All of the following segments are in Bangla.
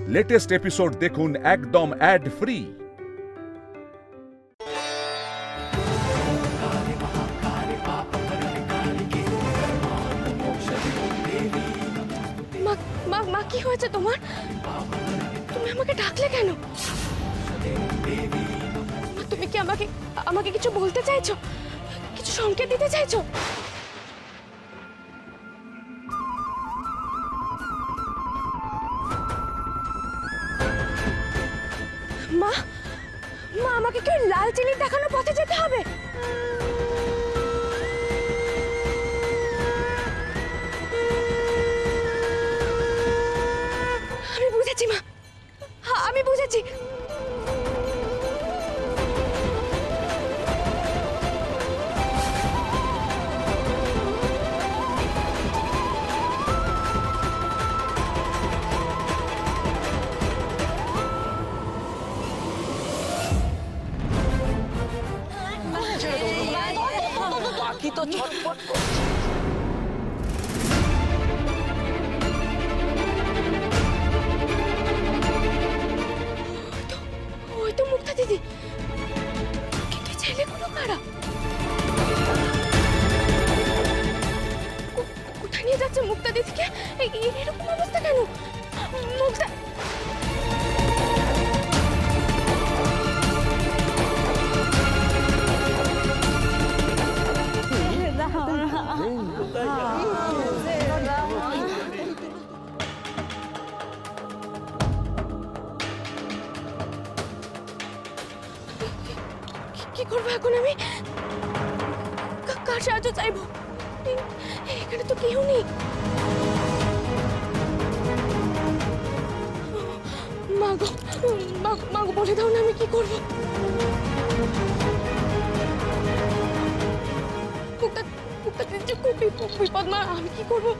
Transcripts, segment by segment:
লেটেস্ট এপিসোড দেখুন একদম অ্যাড ফ্রি। মা কি হয়েছে তোমার? তুমি আমাকে ডাকলে কেন? তুমি কি আমাকে কিছু বলতে চাইছো? কিছু সংকেত দিতে চাইছো? মা আমাকে কি লাল চিনি দেখানোর পথে যেতে হবে? আমি বুঝেছি মা, আমি বুঝেছি। বাকি তো ছটফট করছে। ওই তো মুক্তা দিদি, কিন্তু ছেলেগুলো কারা? কোথায় নিয়ে যাচ্ছে মুক্তা দিদিকে? এরকম অবস্থা কেন? মুক্তা কি করবো এখন আমি? কার সাহায্য চাইবো? এখানে তো কেউ নেই। মাগো বলে দাও না আমি কি করবো? মুক্তা দিদি খুব বিপদ মা, আমি কি করবো?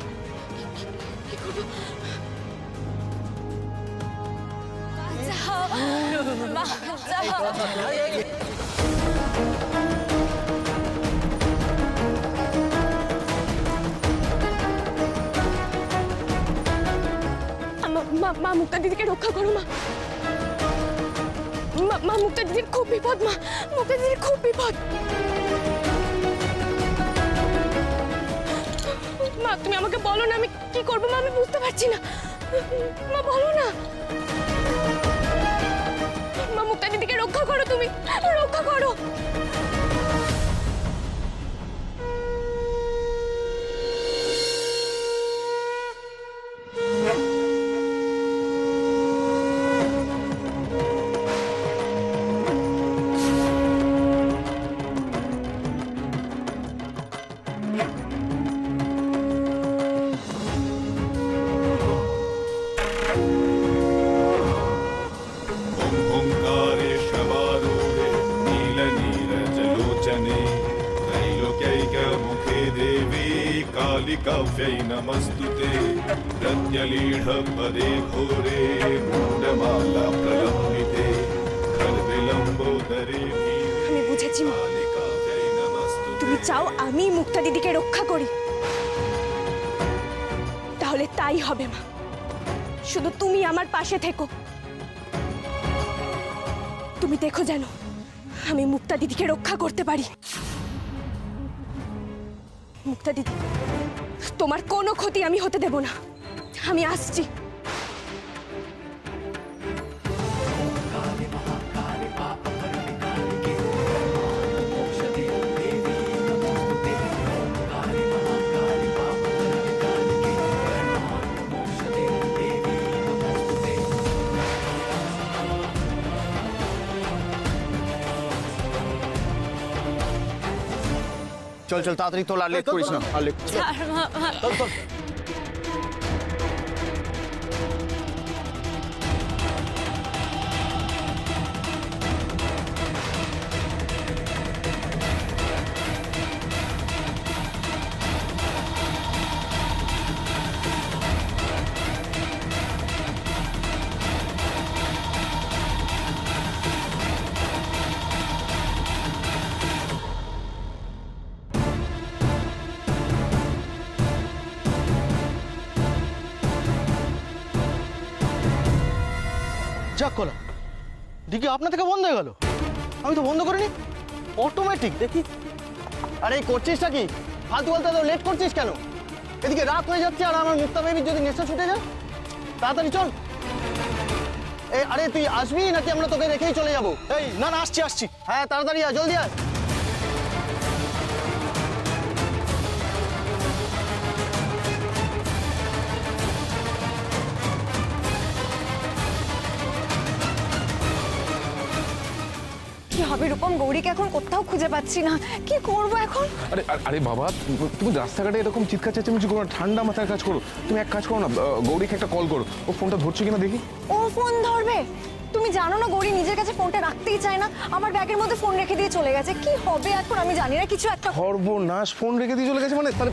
কি করবো? মা মুক্তা দিদিকে রক্ষা করো মা। মা মুক্তা দিদির খুব বিপদ মা, মুক্তা দিদির খুব বিপদ। মা তুমি আমাকে বলো না আমি কি করবো মা, আমি বুঝতে পারছি না। মা বলো না। মা মুক্তা দিদিকে রক্ষা করো, তুমি রক্ষা করো। काव्यै नमस्तुते प्रत्यलीढपदे घोरे मुण्डमाला प्रलम्बिते खल्विलम्बोदरे আমি বুঝেছি মা, তুমি চাও আমি মুক্তা দিদিকে রক্ষা করি। তাহলে তাই হবে মা, শুধু তুমি আমার পাশে থেকো। তুমি দেখো যেন আমি মুক্তা দিদিকে রক্ষা করতে পারি। মুক্তা দিদি, তোমার কোনো ক্ষতি আমি হতে দেব না। আমি আসছি। চল চল তাড়াতাড়ি তোল, আর লেট করিস না। আর লেট চল চল। যাক কলা দিকে আপনা থেকে বন্ধ হয়ে গেল। আমি তো বন্ধ করিনি, অটোমেটিক দেখি। আরে এই করছিসটা কি? ফালতু বলতে তো লেট করছিস কেন? এদিকে রাত হয়ে যাচ্ছে আর আমার মুক্তা বেবির যদি নেশা ছুটে যায়। তাড়াতাড়ি চল। আরে তুই আসবি নাকি আমরা তোকে রেখেই চলে যাবো? এই না না, আসছি আসছি। হ্যাঁ তাড়াতাড়ি আয়, জলদি আয়। কি হবে রূপম, গৌরীকে এখন কোথাও খুঁজে পাচ্ছি না, কি করব এখন? আরে আরে বাবা, তুমি রাস্তাঘাটে এরকম চিৎকার চেঁচামেচি করো না, ঠান্ডা মাথায় কাজ করো। তুমি এক কাজ করো না, গৌরীকে একটা কল করো। ও ফোনটা ধরছে কিনা দেখি। ও ফোন ধরবে? তুমি জানো না গৌরী নিজের কাছে ফোনটা রাখতেই চায় না, আমার ব্যাগের মধ্যে ফোন রেখে দিয়ে চলে গেছে। কি হবে এখন আমি জানি না, কিছু একটা। সর্বনাশ, ফোন রেখে দিয়ে চলে গেছে মানে? তাহলে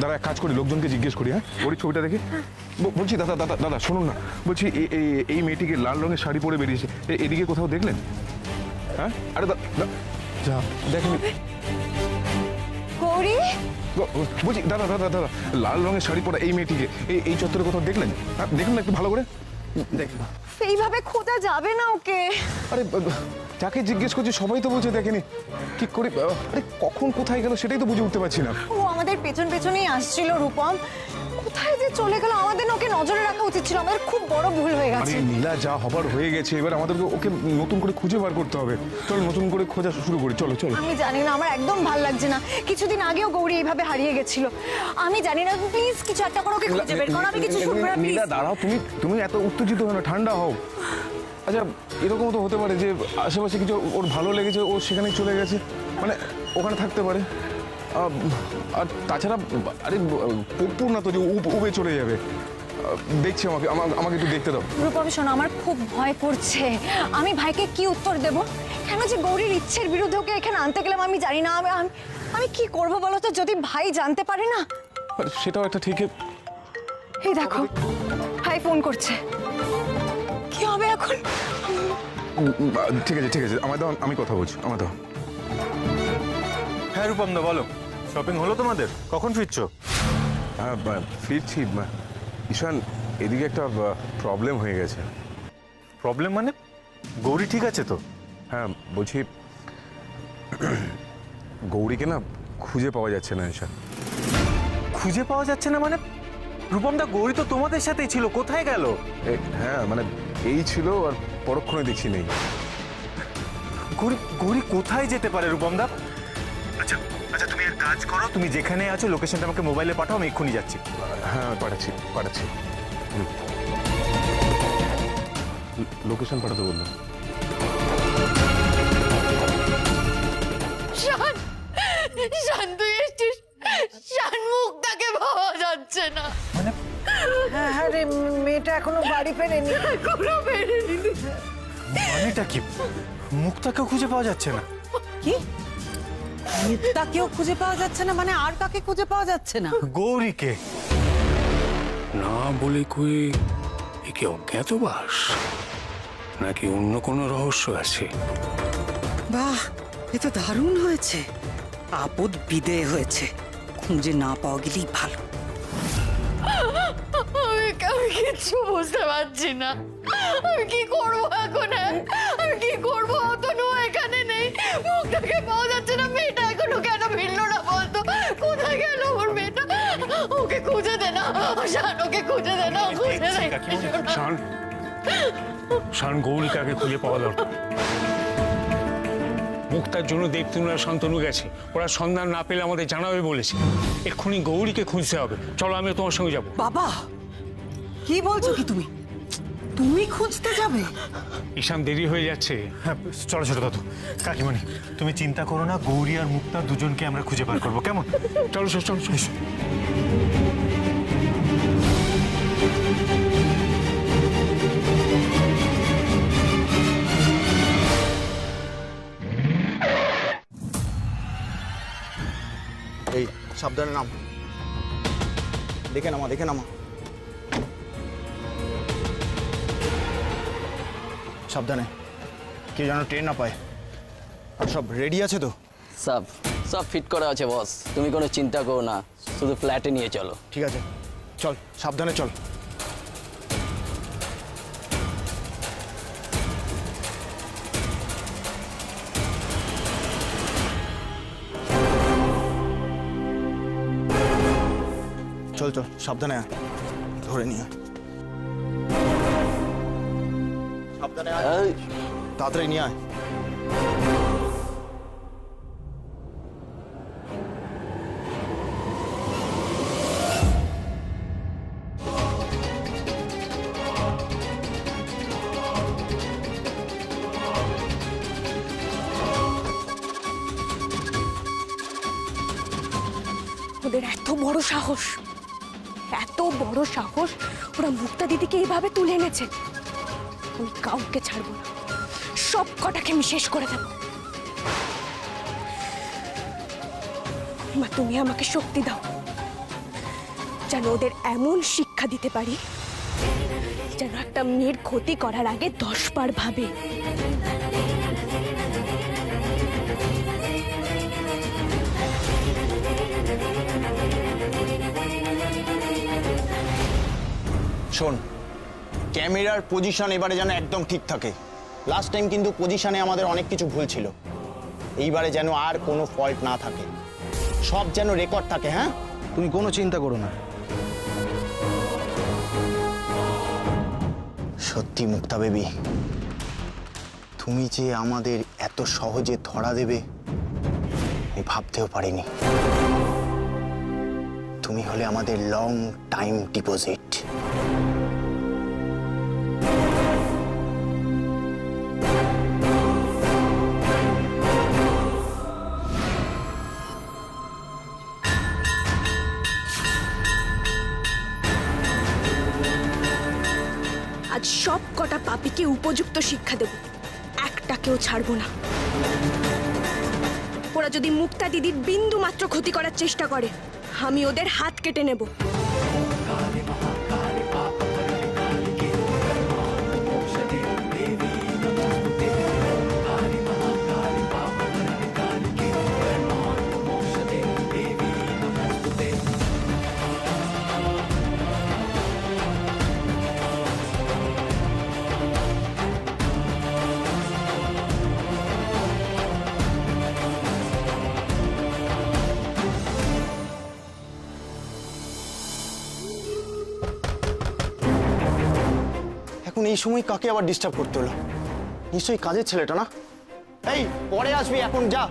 দাদা এক কাজ করি, লোকজনকে জিজ্ঞেস করি। হ্যাঁ, গৌরীর ছবিটা দেখি। বলছি দাদা দাদা দাদা শুনুন না, বলছি এই মেয়েটিকে লাল রঙের শাড়ি পরে বেরিয়েছে, এদিকে কোথাও দেখলেন? হ্যাঁ, আরে যা দেখেনি। গৌরী, বলছি দাদা দাদা দাদা, লাল রঙের শাড়ি পরা এই মেয়েটিকে এই চত্বরে কোথাও দেখলেন? হ্যাঁ, দেখুন না একটু ভালো করে দেখুন। এইভাবে খোঁজা যাবে না ওকে। আরে যাকে জিজ্ঞেস করছি সবাই তো বলছে দেখেনি। কি করে, আরে কখন কোথায় গেল সেটাই তো বুঝে উঠতে পারছি না। ও আমাদের পেছন পেছনেই আসছিল রূপম, কোথায় যে চলে গেল। আমাদের ওকে নজরে রাখা উচিত ছিল, আমাদের খুব বড় ভুল হয়ে আরে গেছে। নীলা, যা হবার হয়ে গেছে, এবার আমাদেরকে ওকে নতুন করে খুঁজে বার করতে হবে। চলো নতুন করে খোঁজা শুরু করি, চলো চলো। আমি জানি না, আমার একদম ভাল লাগছে না। কিছুদিন আগেও গৌরী এইভাবে হারিয়ে গেছিল। আমি জানি না, প্লিজ কিছু একটা করো, ওকে খুঁজে বের করো। আমি কিছু শুনবো না, প্লিজ। নীলা দাঁড়াও, তুমি এত উত্তেজিত হও না, ঠান্ডা হও। আচ্ছা এরকম তো হতে পারে যে আশেপাশে কিছু ওর ভালো লেগেছে, ও সেখানে চলে গেছে, মানে ওখানে থাকতে পারে। আর তাছাড়া আরে পপ্পু না তো যে উবে চলে যাবে। দেখছি, আমাকে একটু দেখতে দাও। রূপম শোনো, আমার খুব ভয় করছে। আমি ভাইকে কি উত্তর দেব? কেন যে গৌরীর ইচ্ছের বিরুদ্ধে ওকে এখানে আনতে গেলাম আমি জানি না। আমি কি করব বলো তো, যদি ভাই জানতে পারে না? সেটাও একটা ঠিক। এই দেখো ভাই ফোন করছে, কি হবে এখন? ঠিক আছে ঠিক আছে, আমায় দাও, আমি কথা বলছি, আমায় দাও। হ্যাঁ রূপম দা বলো, শপিং হলো তোমাদের? কখন ফিরছো? হ্যাঁ ফিরছি। ঈশান, এদিকে একটা প্রবলেম হয়ে গেছে। প্রবলেম মানে? গৌরী ঠিক আছে তো? হ্যাঁ বলছি, গৌরীকে না খুঁজে পাওয়া যাচ্ছে না ঈশান। খুঁজে পাওয়া যাচ্ছে না মানে? রূপম দা, গৌরী তো তোমাদের সাথেই ছিল, কোথায় গেল? হ্যাঁ মানে এই ছিল, আর পরক্ষণে দেখছি নেই। গৌরী কোথায় যেতে পারে রূপম দা? আচ্ছা আচ্ছা, তুমি এক কাজ করো, তুমি যেখানে আছো লোকেশনটা আমাকে মোবাইলে পাঠাও, আমি এক্ষুনি যাচ্ছি। হ্যাঁ পাঠাচ্ছি। লোকেশন পাঠাতে বললো। শান তুই এসছিস? শান, মুক্তাকে পাওয়া যাচ্ছে না। হ্যাঁ রে, মেয়েটা এখনো বাড়ি ফেরেনি। এখনো বেরেনি। মানেটা কি? মুক্তাকেও খুঁজে পাওয়া যাচ্ছে না? কি মুক্তাকেও খুঁজে পাওয়া যাচ্ছে না মানে? আর কাকে খুঁজে পাওয়া যাচ্ছে না? গৌরীকে না বলে কই, একে অজ্ঞাতবাস নাকি অন্য কোনো রহস্য আছে? বাহ, এ তো দারুণ হয়েছে। আপদ বিদেয় হয়েছে, খুঁজে না পাওয়া গেলেই ভালো। আমি কিচ্ছু বুঝতে পারছি না, আমি কি করবো এখন? আমি কি করবো? অতনু এখানে নেই, মুখটাকে পাওয়া যাচ্ছে না। মেয়েটা এখনো কেন ফিরলো না বলতো? কোথায় গেল ওর মেয়েটা? ওকে খুঁজে দে না শান, ওকে খুঁজে দে না, খুঁজে দে। শান, গৌরীকে আগে খুঁজে পাওয়া দরকার। মুক্তার জন্য দেবতনু আর শান্তনু গেছে, ওরা সন্ধান না পেলে আমাদের জানাবে বলেছে। এক্ষুনি গৌরীকে খুঁজতে হবে। চলো আমি তোমার সঙ্গে যাবো। বাবা, কি বলছো কি তুমি? তুমি খুঁজতে যাবে? ঈশান, দেরি হয়ে যাচ্ছে। হ্যাঁ চলো ছোট দাদু। কাকিমণি তুমি চিন্তা করো না, গৌরী আর মুক্তা দুজনকে আমরা খুঁজে বার করবো, কেমন? চলো চলো চলো। এই সাবধানে নাম, দেখে নামা। সাবধানে, কেউ যেন ট্রেন না পায়। আর সব রেডি আছে তো? সব ফিট করা আছে বস, তুমি কোনো চিন্তা করো না, শুধু ফ্ল্যাটে নিয়ে চলো। ঠিক আছে, চল সাবধানে চল। চল সাবধানে আয়, ধরে নিয়ে সাবধানে আয়, তাড়াতাড়ি নিয়ে আয়। ওদের এত বড় সাহস, এত বড় সাহস, ওরা মুক্তা দিদিকে এইভাবে তুলে এনেছে। আমি কাউকে ছাড়বো না, সব কটাকে আমি শেষ করে দেব। মা তুমি আমাকে শক্তি দাও, যেন ওদের এমন শিক্ষা দিতে পারি যেন একটা মেয়ের ক্ষতি করার আগে 10 বার ভাবে। শোন, ক্যামেরার পজিশন এবারে যেন একদম ঠিক থাকে। লাস্ট টাইম কিন্তু পজিশনে আমাদের অনেক কিছু ভুল ছিল, এইবারে যেন আর কোনো ফল্ট না থাকে, সব যেন রেকর্ড থাকে। হ্যাঁ, তুমি কোনো চিন্তা করো না। সত্যি মুক্তা বেবি, তুমি যে আমাদের এত সহজে ধরা দেবে আমি ভাবতেও পারিনি। তুমি হলে আমাদের লং টাইম ডিপোজিট। আজ সব কটা পাপীকে উপযুক্ত শিক্ষা দেব, একটাকেও ছাড়বো না। ওরা যদি মুক্তা দিদির বিন্দু মাত্র ক্ষতি করার চেষ্টা করে আমি ওদের হাত কেটে নেব। এখন এই সময় কাকে আবার ডিস্টার্ব করতে হলো? নিশ্চয়ই কাজের ছেলেটা না? এই পরে আসবি, এখন যা।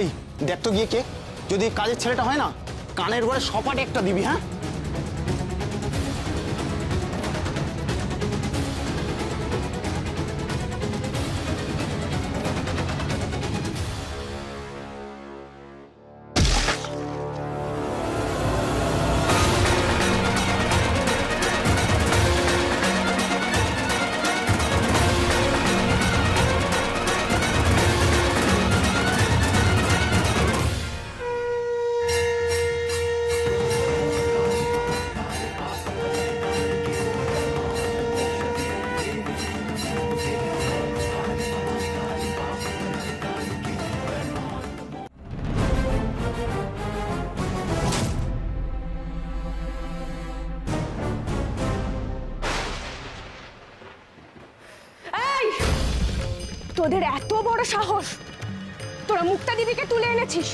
এই দেখ তো গিয়ে কে, যদি কাজের ছেলেটা হয় না কানের ঘরে সপাটে একটা দিবি। হ্যাঁ, তোদের এত বড় সাহস, তোরা মুক্তা দিদিকে তুলে এনেছিস,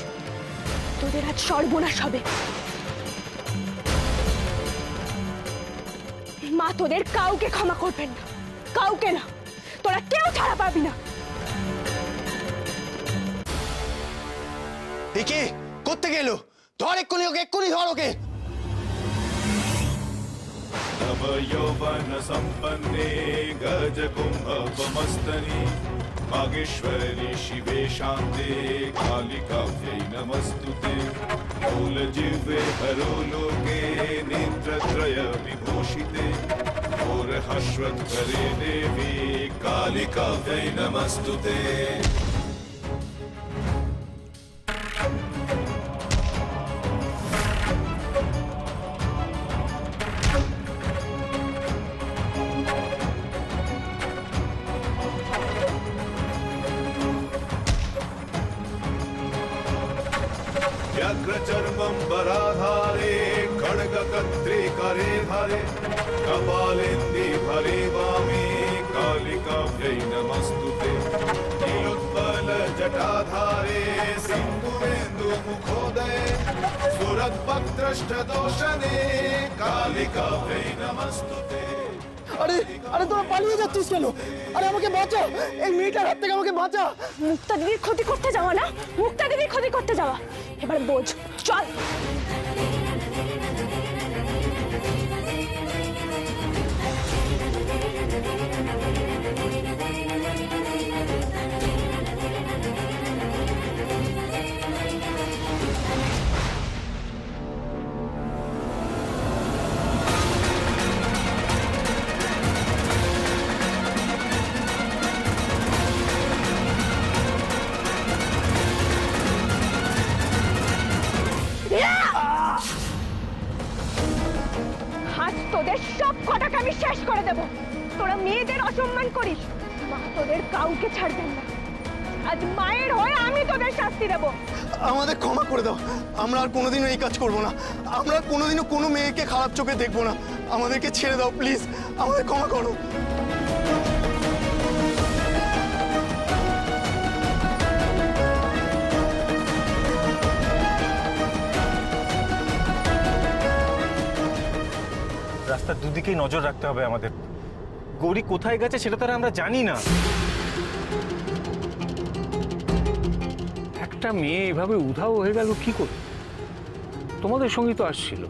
তোদের আজ সর্বনাশ হবে। মা তোদের কাউকে ক্ষমা করবেন না, কাউকে না, তোরা কেউ ছাড়া পাবি না। একে করতে গেল, ধর এক্ষুনি ওকে, এক্ষুনি ধর ওকে। नव यौवन संपन्ने गज कुंभमस्तनि मागेश्वरी शिवे शान्ते कालिकाव्यै नमस्तुते मूलजिह्वे हरोलोके नेत्रत्रय विभूषिते घोरहश्वत्करे देवी कालिकाव्यै नमस्तुते। व्याघ्रचर्मम्बराधारे खड्गकर्त्रे करे धारे कपालेन्दे भरे वामे कालिकाव्यै नमस्तुते। धारे सिंधुरेन्दु मुखोदये सुरद्भद्रष्टदोषणे कालिका वै नमस्तुते। আরে আরে তোরা পালিয়ে যাচ্ছিস কেন? আরে আমাকে বাঁচা, এই মেয়েটার হাত থেকে আমাকে বাঁচা। মুক্তা দিদির ক্ষতি করতে যাওয়া না, মুক্তা দিদির ক্ষতি করতে যাওয়া, এবার বোঝ। চল। আজ তোদের সব কটাকে আমি শেষ করে দেব। তোরা মেয়েদের অসম্মান করিস, মা তোদের কাউকে ছাড়বেন না। আজ মায়ের হয়ে আমি তোদের শাস্তি দেব। আমাদের ক্ষমা করে দাও, আমরা আর কোনোদিনও এই কাজ করব না। আমরা কোনোদিনও কোনো মেয়েকে খারাপ চোখে দেখবো না। আমাদেরকে ছেড়ে দাও প্লিজ, আমাদের ক্ষমা করো। রাস্তার দুদিকেই নজর রাখতে হবে আমাদের। গৌরী কোথায় গেছে সেটা তো আর আমরা জানি না। একটা মেয়ে এভাবে উধাও হয়ে গেল কি করে? তোমাদের সঙ্গী তো আসছিল,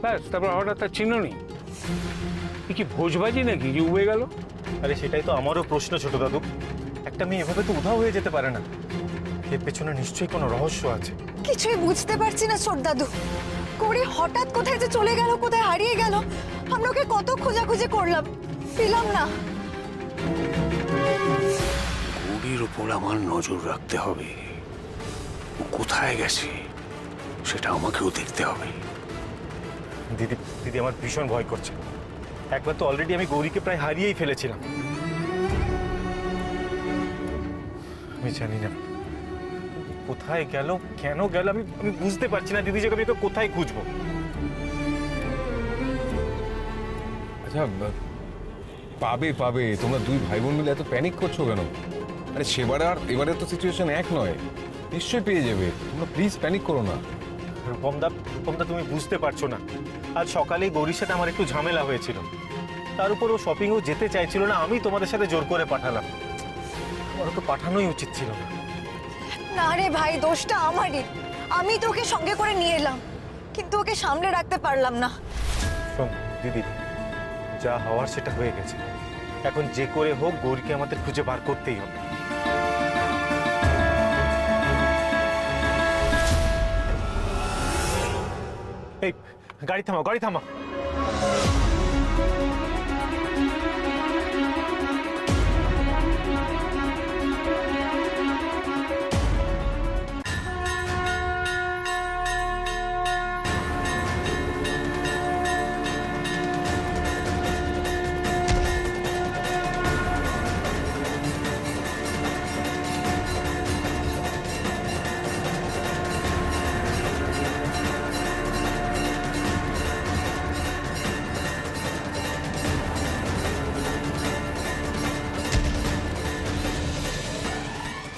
ব্যাস তারপর হঠাৎ তার চিহ্ন নেই। এ কি ভোজবাজি নাকি যে উবে গেল? আরে সেটাই তো আমারও প্রশ্ন ছোট দাদু। একটা মেয়ে এভাবে তো উধাও হয়ে যেতে পারে না। এর পেছনে নিশ্চয়ই কোনো রহস্য আছে। কিছুই বুঝতে পারছি না ছোট দাদু। গৌরী হঠাৎ কোথায় যে চলে গেল, কোথায় হারিয়ে গেল। আমরা ওকে কত খোঁজাখুঁজি করলাম, পেলাম না। গৌরীর উপর আমার নজর রাখতে হবে। ও কোথায় গেছে সেটা আমাকেও দেখতে হবে। দিদি দিদি আমার ভীষণ ভয় করছে। একবার তো অলরেডি আমি গৌরীকে প্রায় হারিয়েই ফেলেছিলাম। আমি জানি না কোথায় গেল, কেন গেল, আমি বুঝতে পারছি না দিদি যে আমি ওকে কোথায় খুঁজবো। আচ্ছা পাবে পাবে, তোমরা দুই ভাই বোন মিলে এত প্যানিক করছো কেন? আরে সেবারে আর এবারে তো সিচুয়েশন এক নয়, নিশ্চয়ই পেয়ে যাবে। তোমরা প্লিজ প্যানিক করো না। রূপমদা তুমি বুঝতে পারছো না। আজ সকালেই গৌরীর সাথে আমার একটু ঝামেলা হয়েছিল। তার উপর ও শপিংও যেতে চাইছিল না, আমি তোমাদের সাথে জোর করে পাঠালাম। আমার ওকে পাঠানোই উচিত ছিল না। না রে ভাই, দোষটা আমারই। আমি তো ওকে সঙ্গে করে নিয়ে এলাম, কিন্তু ওকে সামলে রাখতে পারলাম না। শোন দিদি, যা হওয়ার সেটা হয়ে গেছে। এখন যে করে হোক গৌরীকে আমাদের খুঁজে বার করতেই হবে। এই গাড়ি থামাও, গাড়ি থামাও।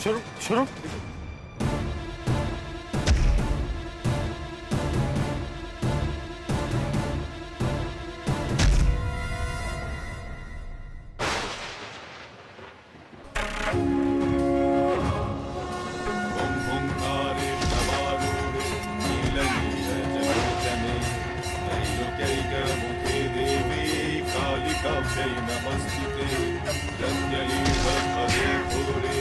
শুরু শুরু। ओंकारे शवारूढे नीलनीलजलोचने त्रैलोक्यैकमुखे देवी कालिका वै नमस्तुते। रम्यलीलपदे घोरे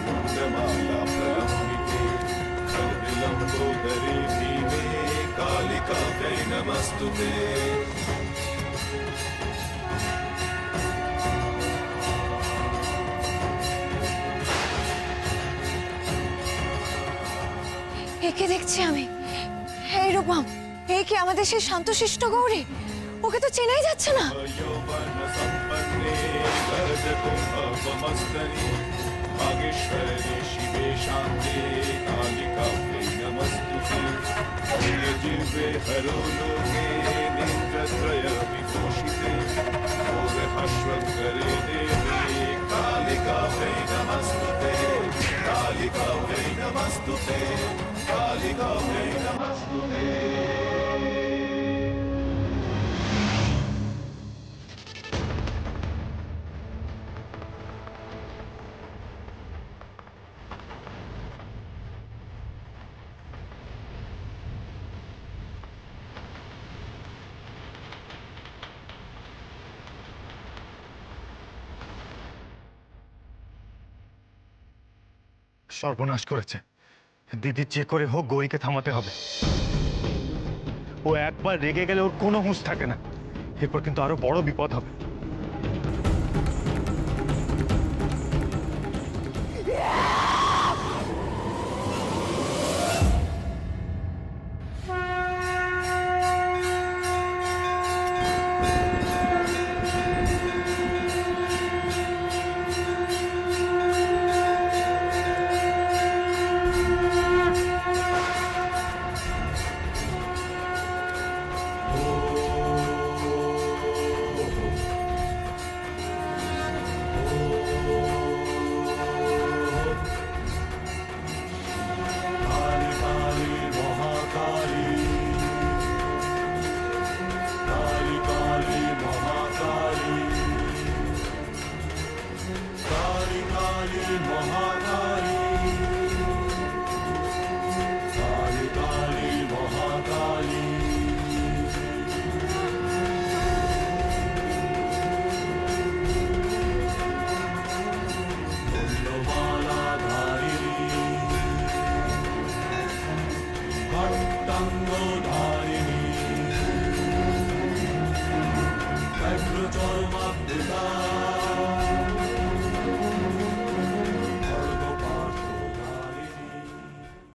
मुण्डमाला प्रलम्बिते सर्विलम्बोदरे भीमे कालिका वै नमस्तुते। একে দেখছি আমি। এই রূপম, এই কি আমাদের সেই শান্তশিষ্ট গৌরী? ওকে তো চেনাই যাচ্ছে না। यौवनसम्पन्ने गजकुम्भमस्तनि भागेश्वरे शिवे शान्ते कालिका वै नमस्तुते। जिह्वे हरो लोके नेत्रत्रयविभूषिते घोरहश्वकरे देवे कालिका वै नमस्तुते। कालिका वै नमस्तुते कालिका वै नमस्तुते সর্বনাশ করেছে দিদি, যে করে হোক গৌরীকে থামাতে হবে। ও একবার রেগে গেলে ওর কোনো হুঁশ থাকে না, এরপর কিন্তু আরো বড় বিপদ হবে।